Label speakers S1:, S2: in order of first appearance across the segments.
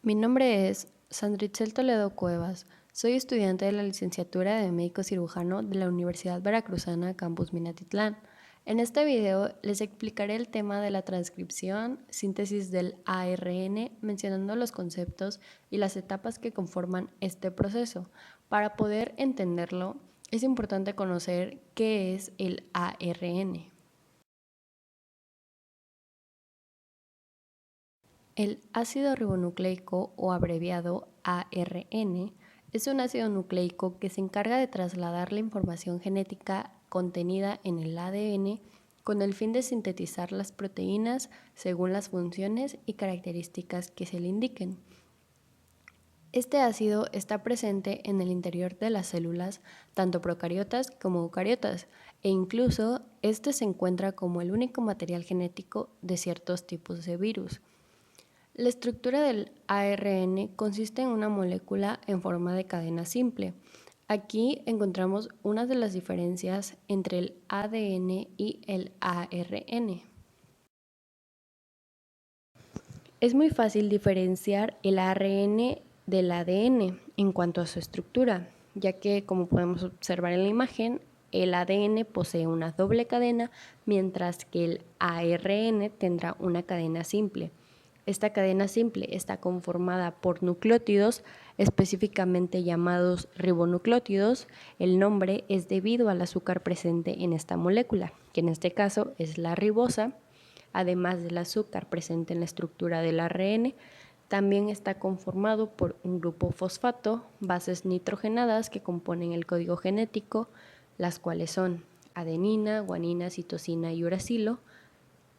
S1: Mi nombre es Sandritzel Toledo Cuevas. Soy estudiante de la licenciatura de médico cirujano de la Universidad Veracruzana Campus Minatitlán. En este video les explicaré el tema de la transcripción, síntesis del ARN, mencionando los conceptos y las etapas que conforman este proceso. Para poder entenderlo, es importante conocer qué es el ARN. El ácido ribonucleico o abreviado ARN es un ácido nucleico que se encarga de trasladar la información genética contenida en el ADN con el fin de sintetizar las proteínas según las funciones y características que se le indiquen. Este ácido está presente en el interior de las células, tanto procariotas como eucariotas, e incluso este se encuentra como el único material genético de ciertos tipos de virus. La estructura del ARN consiste en una molécula en forma de cadena simple. Aquí encontramos una de las diferencias entre el ADN y el ARN. Es muy fácil diferenciar el ARN del ADN en cuanto a su estructura, ya que, como podemos observar en la imagen, el ADN posee una doble cadena, mientras que el ARN tendrá una cadena simple. Esta cadena simple está conformada por nucleótidos, específicamente llamados ribonucleótidos. El nombre es debido al azúcar presente en esta molécula, que en este caso es la ribosa. Además del azúcar presente en la estructura del ARN, también está conformado por un grupo fosfato, bases nitrogenadas que componen el código genético, las cuales son adenina, guanina, citosina y uracilo,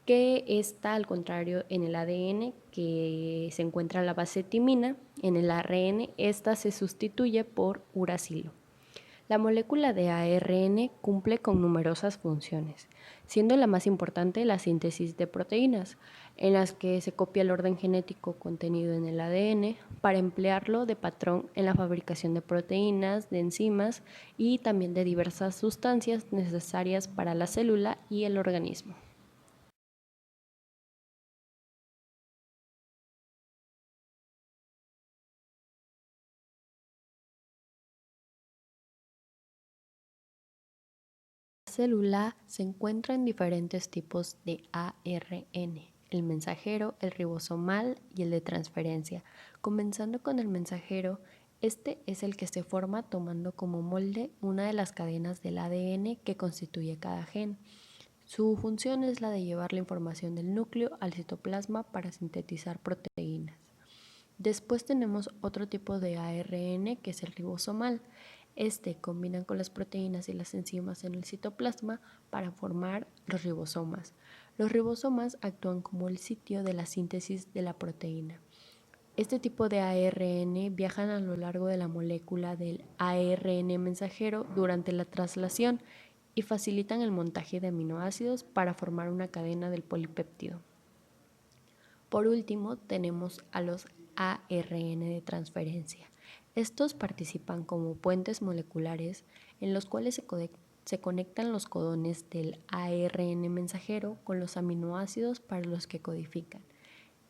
S1: que está al contrario en el ADN, que se encuentra la base timina. En el ARN esta se sustituye por uracilo. La molécula de ARN cumple con numerosas funciones, siendo la más importante la síntesis de proteínas, en las que se copia el orden genético contenido en el ADN para emplearlo de patrón en la fabricación de proteínas, de enzimas y también de diversas sustancias necesarias para la célula y el organismo. La célula se encuentra en diferentes tipos de ARN, el mensajero, el ribosomal y el de transferencia. Comenzando con el mensajero, este es el que se forma tomando como molde una de las cadenas del ADN que constituye cada gen. Su función es la de llevar la información del núcleo al citoplasma para sintetizar proteínas. Después tenemos otro tipo de ARN que es el ribosomal. Este combina con las proteínas y las enzimas en el citoplasma para formar los ribosomas. Los ribosomas actúan como el sitio de la síntesis de la proteína. Este tipo de ARN viajan a lo largo de la molécula del ARN mensajero durante la traslación y facilitan el montaje de aminoácidos para formar una cadena del polipéptido. Por último, tenemos a los ARN de transferencia. Estos participan como puentes moleculares en los cuales se conectan los codones del ARN mensajero con los aminoácidos para los que codifican.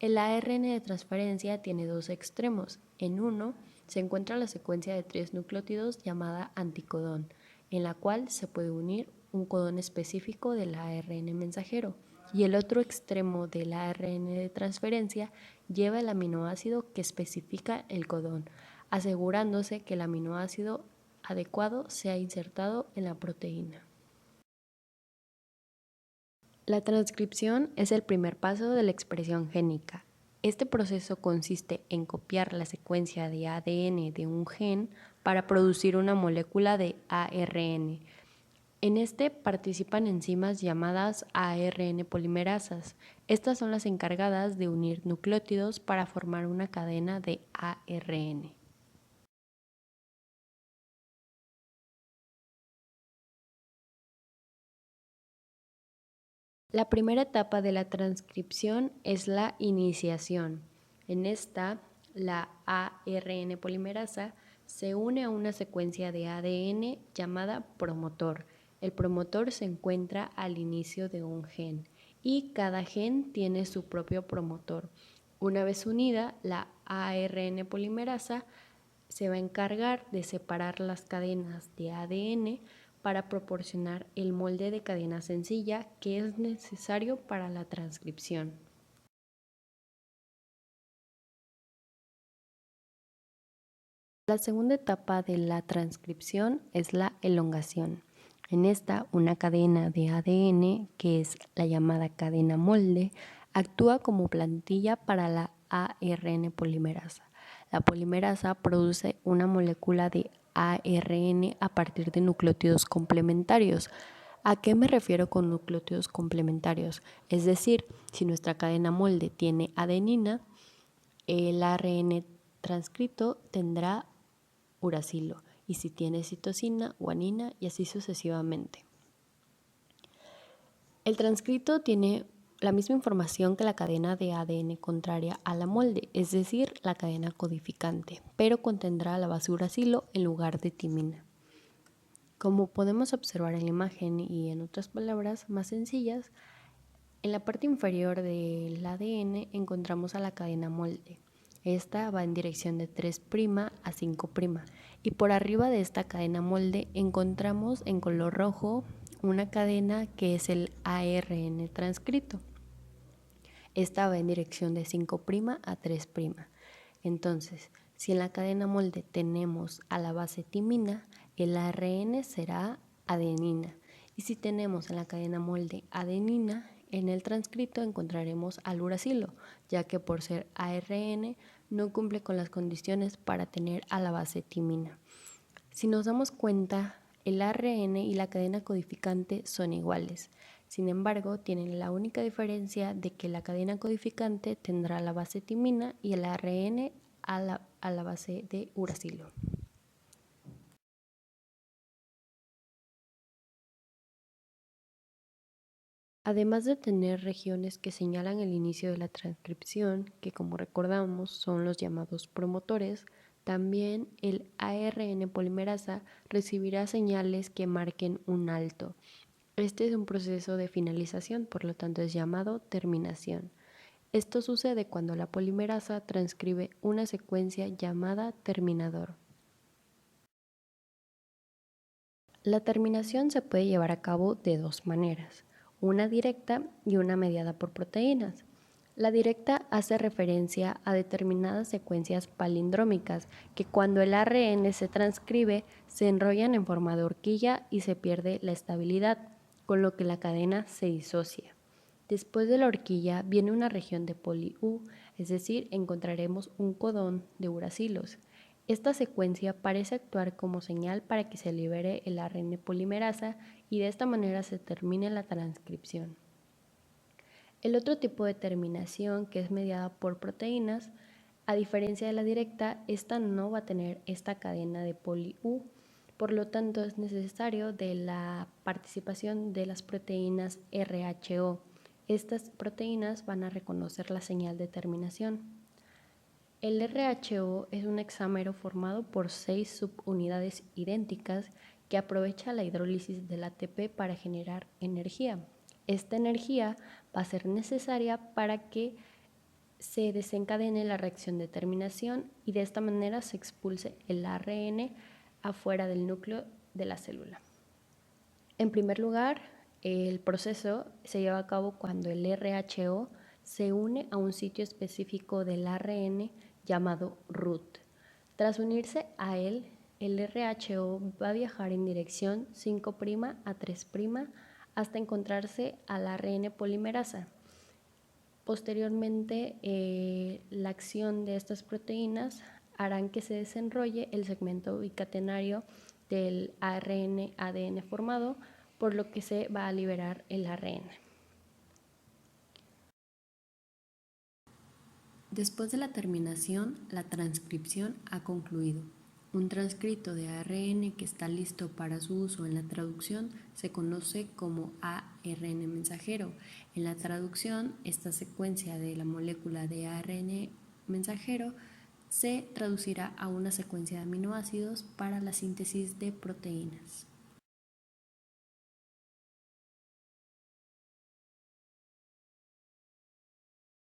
S1: El ARN de transferencia tiene dos extremos. En uno se encuentra la secuencia de 3 nucleótidos llamada anticodón, en la cual se puede unir un codón específico del ARN mensajero, y el otro extremo del ARN de transferencia lleva el aminoácido que especifica el codón, asegurándose que el aminoácido adecuado sea insertado en la proteína. La transcripción es el primer paso de la expresión génica. Este proceso consiste en copiar la secuencia de ADN de un gen para producir una molécula de ARN. En este participan enzimas llamadas ARN polimerasas. Estas son las encargadas de unir nucleótidos para formar una cadena de ARN. La primera etapa de la transcripción es la iniciación. En esta, la ARN polimerasa se une a una secuencia de ADN llamada promotor. El promotor se encuentra al inicio de un gen y cada gen tiene su propio promotor. Una vez unida, la ARN polimerasa se va a encargar de separar las cadenas de ADN para proporcionar el molde de cadena sencilla que es necesario para la transcripción. La segunda etapa de la transcripción es la elongación. En esta, una cadena de ADN, que es la llamada cadena molde, actúa como plantilla para la ARN polimerasa. La polimerasa produce una molécula de ARN a partir de nucleótidos complementarios. ¿A qué me refiero con nucleótidos complementarios? Es decir, si nuestra cadena molde tiene adenina, el ARN transcrito tendrá uracilo, y si tiene citosina, guanina y así sucesivamente. El transcrito tiene la misma información que la cadena de ADN contraria a la molde, es decir, la cadena codificante, pero contendrá la base uracilo en lugar de timina. Como podemos observar en la imagen y en otras palabras más sencillas, en la parte inferior del ADN encontramos a la cadena molde. Esta va en dirección de 3' a 5', y por arriba de esta cadena molde encontramos en color rojo una cadena que es el ARN transcrito. Esta va en dirección de 5' a 3'. Entonces, si en la cadena molde tenemos a la base timina, el ARN será adenina. Y si tenemos en la cadena molde adenina, en el transcrito encontraremos al uracilo, ya que por ser ARN no cumple con las condiciones para tener a la base timina. Si nos damos cuenta, el ARN y la cadena codificante son iguales. Sin embargo, tienen la única diferencia de que la cadena codificante tendrá la base timina y el ARN a la base de uracilo. Además de tener regiones que señalan el inicio de la transcripción, que como recordamos son los llamados promotores, también el ARN polimerasa recibirá señales que marquen un alto. Este es un proceso de finalización, por lo tanto es llamado terminación. Esto sucede cuando la polimerasa transcribe una secuencia llamada terminador. La terminación se puede llevar a cabo de dos maneras, una directa y una mediada por proteínas. La directa hace referencia a determinadas secuencias palindrómicas que cuando el ARN se transcribe se enrollan en forma de horquilla y se pierde la estabilidad, con lo que la cadena se disocia. Después de la horquilla viene una región de poli-U, es decir, encontraremos un codón de uracilos. Esta secuencia parece actuar como señal para que se libere el ARN polimerasa y de esta manera se termine la transcripción. El otro tipo de terminación, que es mediada por proteínas, a diferencia de la directa, esta no va a tener esta cadena de poli-U, por lo tanto es necesario de la participación de las proteínas RHO. Estas proteínas van a reconocer la señal de terminación. El RHO es un hexámero formado por 6 subunidades idénticas que aprovecha la hidrólisis del ATP para generar energía. Esta energía va a ser necesaria para que se desencadene la reacción de terminación y de esta manera se expulse el ARN afuera del núcleo de la célula. En primer lugar, el proceso se lleva a cabo cuando el RHO se une a un sitio específico del ARN llamado root. Tras unirse a él, el RHO va a viajar en dirección 5' a 3' hasta encontrarse al ARN polimerasa. Posteriormente, la acción de estas proteínas harán que se desenrolle el segmento bicatenario del ARN-ADN formado, por lo que se va a liberar el ARN. Después de la terminación, la transcripción ha concluido. Un transcrito de ARN que está listo para su uso en la traducción se conoce como ARN mensajero. En la traducción, esta secuencia de la molécula de ARN mensajero se traducirá a una secuencia de aminoácidos para la síntesis de proteínas.